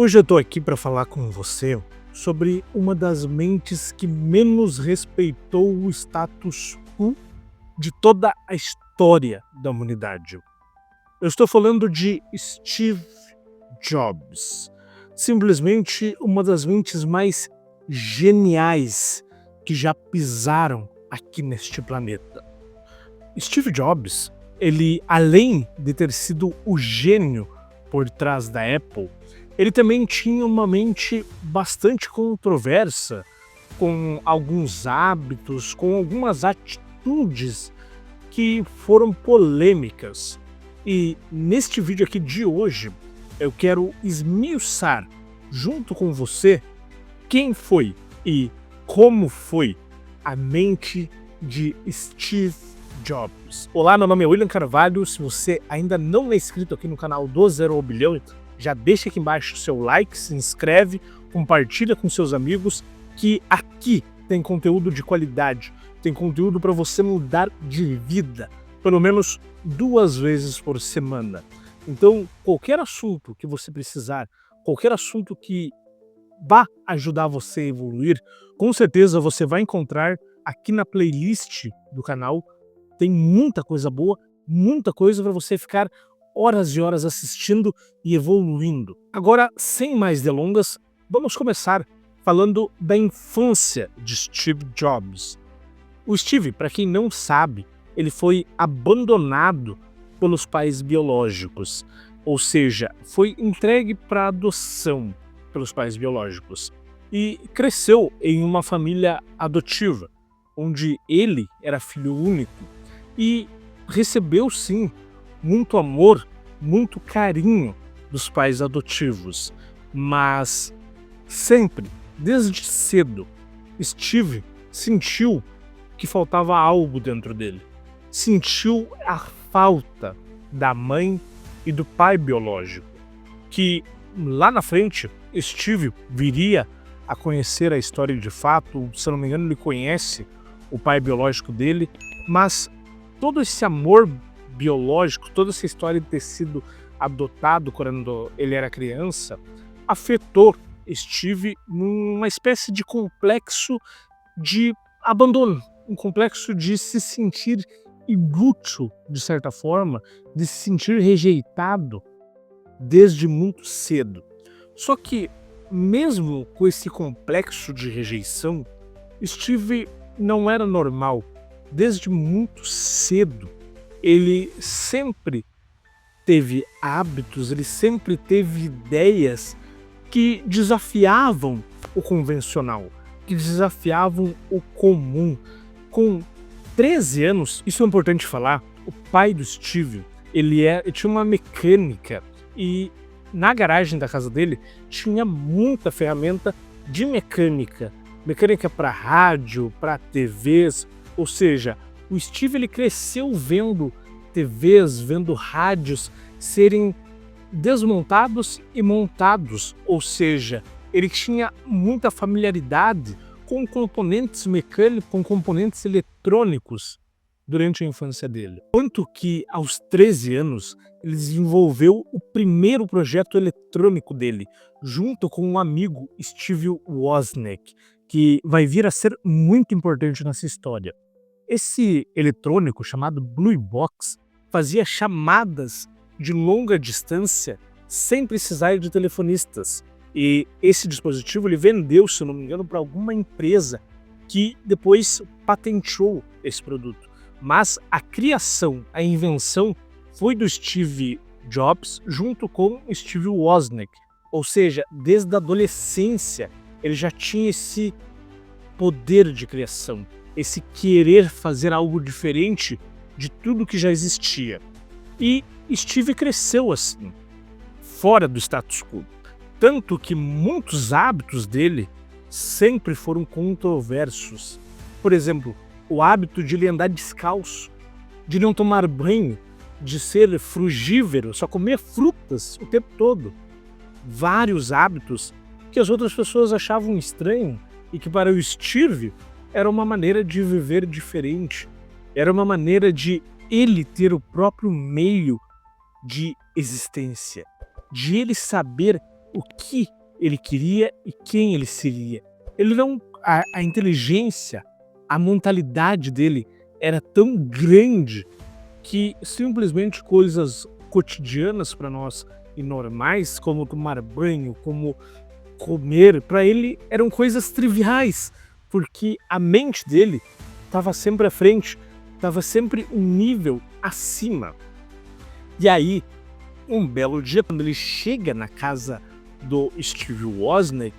Hoje eu tô aqui para falar com você sobre uma das mentes que menos respeitou o status quo de toda a história da humanidade. Eu estou falando de Steve Jobs, simplesmente uma das mentes mais geniais que já pisaram aqui neste planeta. Steve Jobs, ele, além de ter sido o gênio por trás da Apple, ele também tinha uma mente bastante controversa, com alguns hábitos, com algumas atitudes que foram polêmicas. E neste vídeo aqui de hoje, eu quero esmiuçar junto com você quem foi e como foi a mente de Steve Jobs. Olá, meu nome é William Carvalho. Se você ainda não é inscrito aqui no canal do Zero ao Bilhão, já deixa aqui embaixo o seu like, se inscreve, compartilha com seus amigos, que aqui tem conteúdo de qualidade, tem conteúdo para você mudar de vida, pelo menos 2 vezes por semana. Então, qualquer assunto que você precisar, qualquer assunto que vá ajudar você a evoluir, com certeza você vai encontrar aqui na playlist do canal. Tem muita coisa boa, muita coisa para você ficar horas e horas assistindo e evoluindo. Agora, sem mais delongas, vamos começar falando da infância de Steve Jobs. O Steve, para quem não sabe, ele foi abandonado pelos pais biológicos, ou seja, foi entregue para adoção pelos pais biológicos e cresceu em uma família adotiva, onde ele era filho único e recebeu sim muito amor, muito carinho dos pais adotivos, mas sempre, desde cedo, Steve sentiu que faltava algo dentro dele. Sentiu a falta da mãe e do pai biológico, que lá na frente Steve viria a conhecer a história de fato. Se não me engano, ele conhece o pai biológico dele, mas todo esse amor biológico, toda essa história de ter sido adotado quando ele era criança, afetou Steve numa espécie de complexo de abandono, um complexo de se sentir inútil, de certa forma, de se sentir rejeitado desde muito cedo. Só que, mesmo com esse complexo de rejeição, Steve não era normal. Desde muito cedo, ele sempre teve hábitos, ele sempre teve ideias que desafiavam o convencional, que desafiavam o comum. Com 13 anos, isso é importante falar, o pai do Steve, ele tinha uma mecânica e na garagem da casa dele tinha muita ferramenta de mecânica para rádio, para TVs, ou seja, o Steve ele cresceu vendo TVs, vendo rádios serem desmontados e montados, ou seja, ele tinha muita familiaridade com componentes mecânicos, com componentes eletrônicos durante a infância dele. Tanto que aos 13 anos ele desenvolveu o primeiro projeto eletrônico dele, junto com um amigo, Steve Wozniak, que vai vir a ser muito importante nessa história. Esse eletrônico, chamado Blue Box, fazia chamadas de longa distância sem precisar de telefonistas. E esse dispositivo ele vendeu, se não me engano, para alguma empresa que depois patenteou esse produto. Mas a criação, a invenção foi do Steve Jobs junto com Steve Wozniak. Ou seja, desde a adolescência ele já tinha esse poder de criação, esse querer fazer algo diferente de tudo que já existia. E Steve cresceu assim, fora do status quo. Tanto que muitos hábitos dele sempre foram controversos. Por exemplo, o hábito de ele andar descalço, de não tomar banho, de ser frugívoro, só comer frutas o tempo todo. Vários hábitos que as outras pessoas achavam estranho e que para o Steve era uma maneira de viver diferente, era uma maneira de ele ter o próprio meio de existência, de ele saber o que ele queria e quem ele seria. Ele não, a inteligência, a mentalidade dele era tão grande que simplesmente coisas cotidianas para nós e normais, como tomar banho, como comer, para ele eram coisas triviais, porque a mente dele estava sempre à frente, estava sempre um nível acima. E aí, um belo dia, quando ele chega na casa do Steve Wozniak,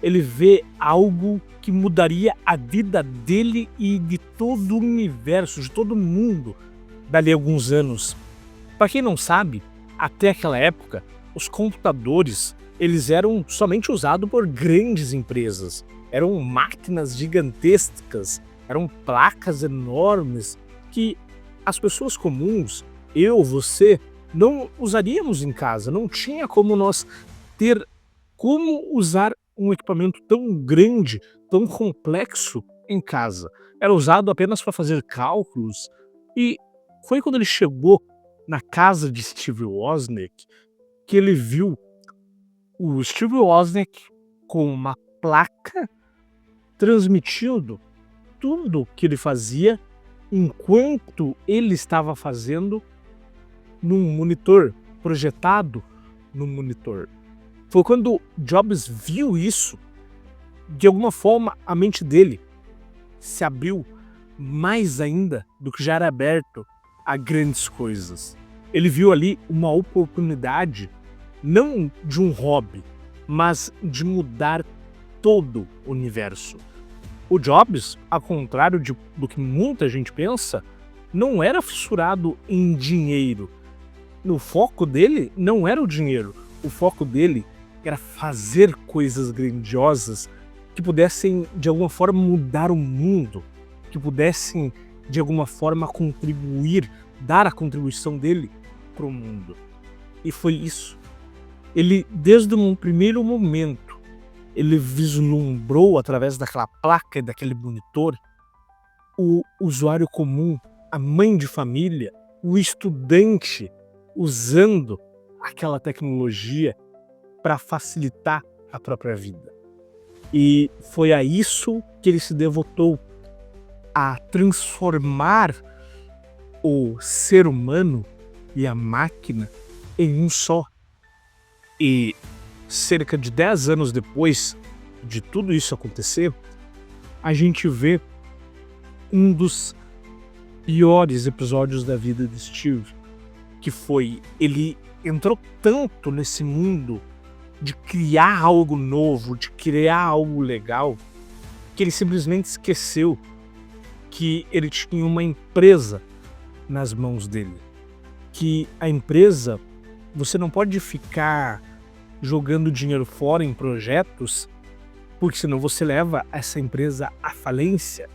ele vê algo que mudaria a vida dele e de todo o universo, de todo mundo, dali a alguns anos. Para quem não sabe, até aquela época, os computadores eles eram somente usados por grandes empresas. Eram máquinas gigantescas, eram placas enormes que as pessoas comuns, eu, você, não usaríamos em casa. Não tinha como nós ter como usar um equipamento tão grande, tão complexo em casa. Era usado apenas para fazer cálculos. E foi quando ele chegou na casa de Steve Wozniak que ele viu o Steve Wozniak com uma placa transmitindo tudo o que ele fazia enquanto ele estava fazendo num monitor, projetado no monitor. Foi quando Jobs viu isso, de alguma forma a mente dele se abriu mais ainda do que já era aberto a grandes coisas. Ele viu ali uma oportunidade, não de um hobby, mas de mudar todo o universo. O Jobs, ao contrário do que muita gente pensa, não era fissurado em dinheiro. O foco dele não era o dinheiro. O foco dele era fazer coisas grandiosas que pudessem, de alguma forma, mudar o mundo, que pudessem, de alguma forma, contribuir, dar a contribuição dele para o mundo. E foi isso. Ele, desde um primeiro momento, ele vislumbrou, através daquela placa e daquele monitor, o usuário comum, a mãe de família, o estudante, usando aquela tecnologia para facilitar a própria vida. E foi a isso que ele se devotou, a transformar o ser humano e a máquina em um só. E cerca de 10 anos depois de tudo isso acontecer, a gente vê um dos piores episódios da vida de Steve, que foi, ele entrou tanto nesse mundo de criar algo novo, de criar algo legal, que ele simplesmente esqueceu que ele tinha uma empresa nas mãos dele. Que a empresa, você não pode ficar jogando dinheiro fora em projetos, porque senão você leva essa empresa à falência.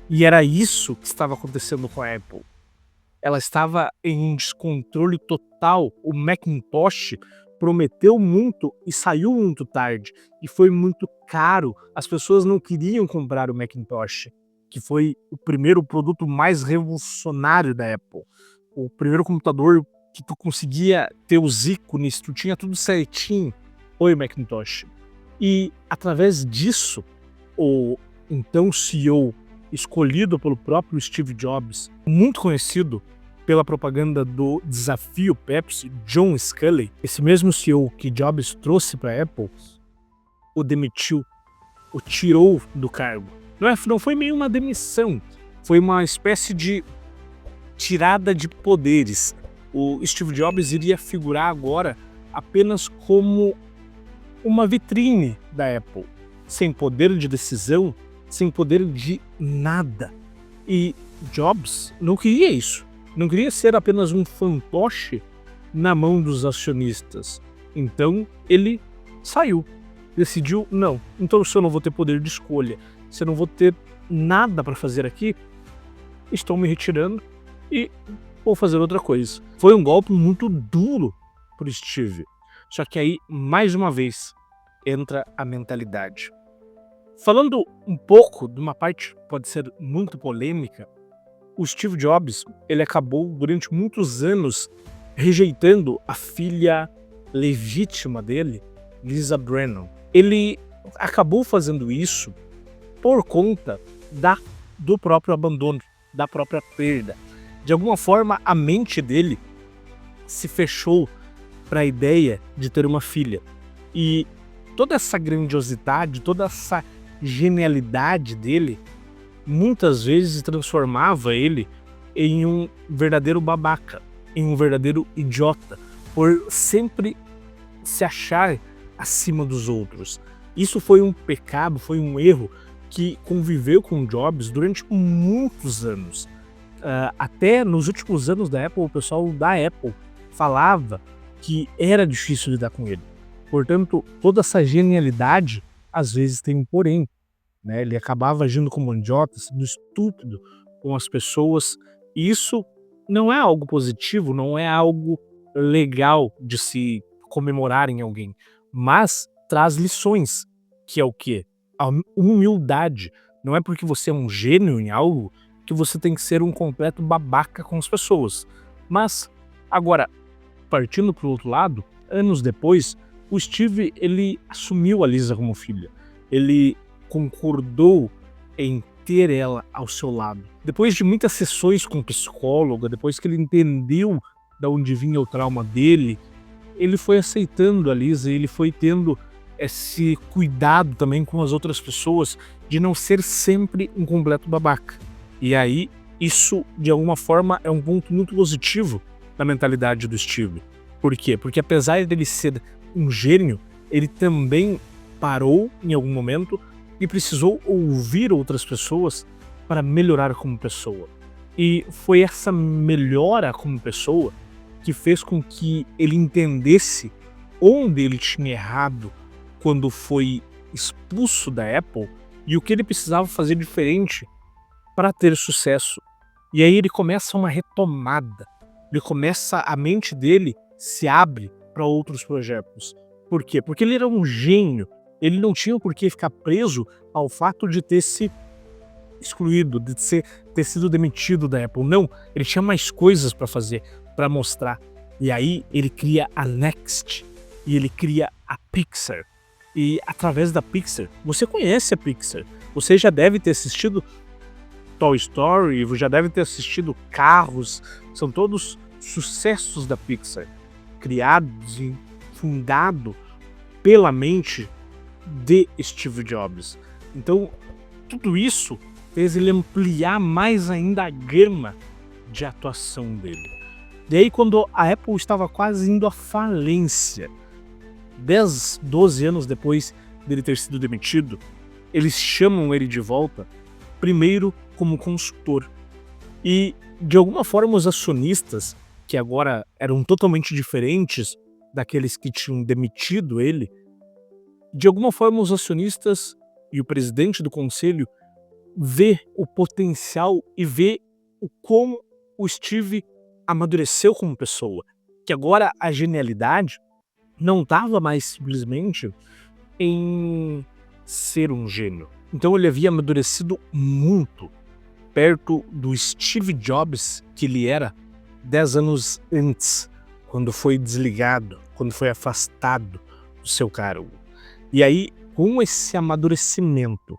E era isso que estava acontecendo com a Apple. Ela estava em um descontrole total. O Macintosh prometeu muito e saiu muito tarde. E foi muito caro. As pessoas não queriam comprar o Macintosh, que foi o primeiro produto mais revolucionário da Apple. O primeiro computador que tu conseguia ter os ícones, tu tinha tudo certinho, foi o Macintosh. E através disso, o então CEO escolhido pelo próprio Steve Jobs, muito conhecido pela propaganda do Desafio Pepsi, John Sculley, esse mesmo CEO que Jobs trouxe para a Apple, o demitiu, o tirou do cargo. Não foi meio uma demissão, foi uma espécie de tirada de poderes. O Steve Jobs iria figurar agora apenas como uma vitrine da Apple, sem poder de decisão, sem poder de nada. E Jobs não queria isso. Não queria ser apenas um fantoche na mão dos acionistas. Então ele saiu. Decidiu, não. Então se eu não vou ter poder de escolha, se eu não vou ter nada para fazer aqui, estou me retirando e vou fazer outra coisa. Foi um golpe muito duro para Steve. Só que aí, mais uma vez, entra a mentalidade. Falando um pouco de uma parte que pode ser muito polêmica, o Steve Jobs, ele acabou durante muitos anos rejeitando a filha legítima dele, Lisa Brennan. Ele acabou fazendo isso por conta do próprio abandono, da própria perda. De alguma forma, a mente dele se fechou para a ideia de ter uma filha. E toda essa grandiosidade, toda essa genialidade dele, muitas vezes transformava ele em um verdadeiro babaca, em um verdadeiro idiota, por sempre se achar acima dos outros. Isso foi um pecado, foi um erro que conviveu com Jobs durante muitos anos. Até nos últimos anos da Apple, o pessoal da Apple falava que era difícil lidar com ele. Portanto, toda essa genialidade, às vezes tem um porém, né? Ele acabava agindo como um idiota, sendo estúpido com as pessoas. E isso não é algo positivo, não é algo legal de se comemorar em alguém, mas traz lições, que é o quê? A humildade. Não é porque você é um gênio em algo que você tem que ser um completo babaca com as pessoas. Mas, agora, partindo para o outro lado, anos depois, o Steve ele assumiu a Lisa como filha. Ele concordou em ter ela ao seu lado. Depois de muitas sessões com psicóloga, depois que ele entendeu de onde vinha o trauma dele, ele foi aceitando a Lisa, ele foi tendo esse cuidado também com as outras pessoas de não ser sempre um completo babaca. E aí, isso de alguma forma é um ponto muito positivo na mentalidade do Steve. Por quê? Porque apesar dele ser um gênio, ele também parou em algum momento e precisou ouvir outras pessoas para melhorar como pessoa. E foi essa melhora como pessoa que fez com que ele entendesse onde ele tinha errado quando foi expulso da Apple e o que ele precisava fazer diferente para ter sucesso. E aí ele começa uma retomada. A mente dele se abre para outros projetos. Por quê? Porque ele era um gênio. Ele não tinha por que ficar preso ao fato de ter se excluído, de ter sido demitido da Apple. Não, ele tinha mais coisas para fazer, para mostrar. E aí ele cria a Next e ele cria a Pixar. E através da Pixar, você conhece a Pixar. Você já deve ter assistido Toy Story, já deve ter assistido Carros. São todos sucessos da Pixar, criados e fundados pela mente de Steve Jobs. Então, tudo isso fez ele ampliar mais ainda a gama de atuação dele. E aí, quando a Apple estava quase indo à falência, 10, 12 anos depois dele ter sido demitido, eles chamam ele de volta, primeiro como consultor. E, de alguma forma, os acionistas, que agora eram totalmente diferentes daqueles que tinham demitido ele, de alguma forma os acionistas e o presidente do conselho vê o potencial e vê o como o Steve amadureceu como pessoa, que agora a genialidade não estava mais simplesmente em ser um gênio. Então ele havia amadurecido muito perto do Steve Jobs que ele era 10 anos antes, quando foi desligado, quando foi afastado do seu cargo. E aí, com esse amadurecimento,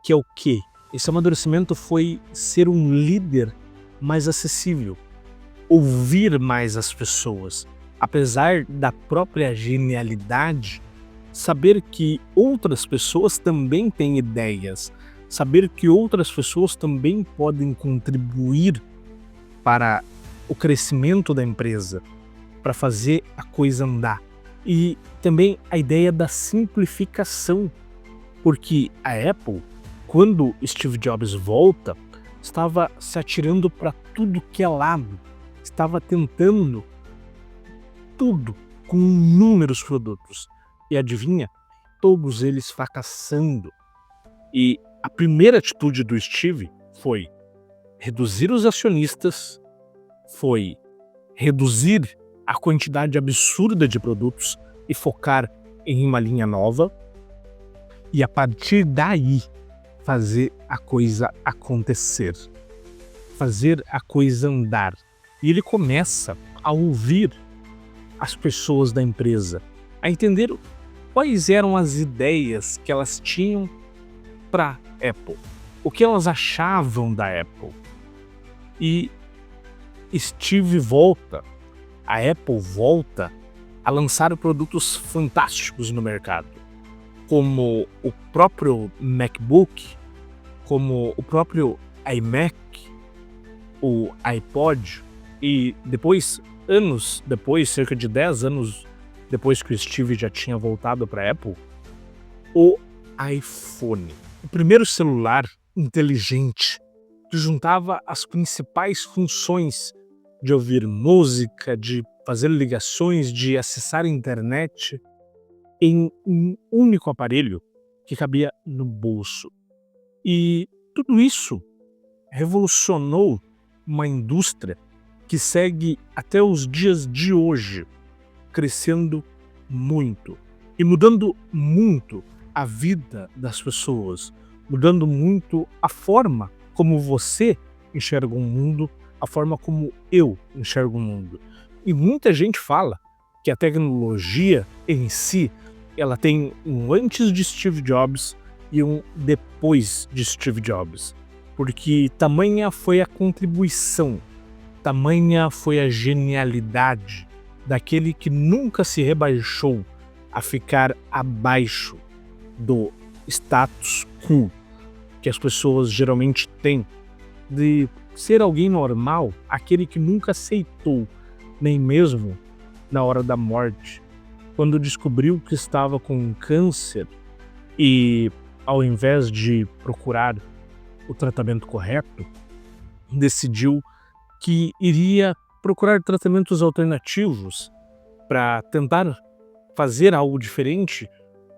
que é o quê? Esse amadurecimento foi ser um líder mais acessível, ouvir mais as pessoas, apesar da própria genialidade, saber que outras pessoas também têm ideias, saber que outras pessoas também podem contribuir para o crescimento da empresa, para fazer a coisa andar. E também a ideia da simplificação, porque a Apple, quando Steve Jobs volta, estava se atirando para tudo que é lado, estava tentando tudo com inúmeros produtos. E adivinha? Todos eles fracassando. E a primeira atitude do Steve foi reduzir os acionistas, foi reduzir a quantidade absurda de produtos e focar em uma linha nova. E a partir daí, fazer a coisa acontecer, fazer a coisa andar. E ele começa a ouvir as pessoas da empresa, a entender quais eram as ideias que elas tinham para Apple, o que elas achavam da Apple. E a Apple volta a lançar produtos fantásticos no mercado, como o próprio MacBook, como o próprio iMac, o iPod, e depois, anos depois, cerca de 10 anos depois que o Steve já tinha voltado para a Apple, o iPhone. O primeiro celular inteligente que juntava as principais funções de ouvir música, de fazer ligações, de acessar a internet em um único aparelho que cabia no bolso. E tudo isso revolucionou uma indústria que segue até os dias de hoje, crescendo muito e mudando muito a vida das pessoas, mudando muito a forma como você enxerga o mundo, a forma como eu enxergo o mundo. E muita gente fala que a tecnologia em si, ela tem um antes de Steve Jobs e um depois de Steve Jobs, porque tamanha foi a contribuição, tamanha foi a genialidade daquele que nunca se rebaixou a ficar abaixo do status quo que as pessoas geralmente têm de ser alguém normal, aquele que nunca aceitou, nem mesmo na hora da morte, quando descobriu que estava com câncer e, ao invés de procurar o tratamento correto, decidiu que iria procurar tratamentos alternativos para tentar fazer algo diferente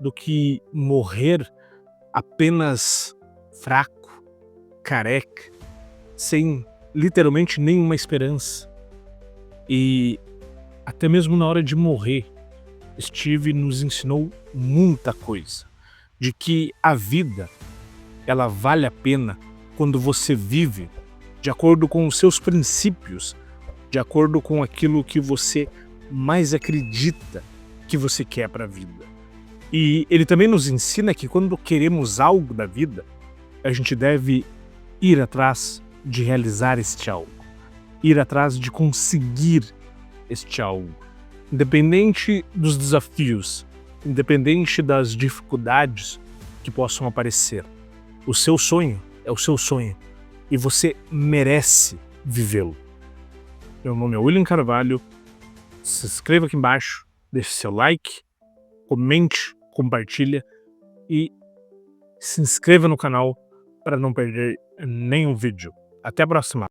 do que morrer apenas fraco, careca, sem literalmente nenhuma esperança. E até mesmo na hora de morrer, Steve nos ensinou muita coisa, de que a vida, ela vale a pena quando você vive de acordo com os seus princípios, de acordo com aquilo que você mais acredita que você quer para a vida. E ele também nos ensina que quando queremos algo da vida, a gente deve ir atrás de realizar este algo, ir atrás de conseguir este algo, independente dos desafios, independente das dificuldades que possam aparecer. O seu sonho é o seu sonho e você merece vivê-lo. Meu nome é William Carvalho, se inscreva aqui embaixo, deixe seu like, comente, compartilha e se inscreva no canal para não perder nenhum vídeo. Até a próxima!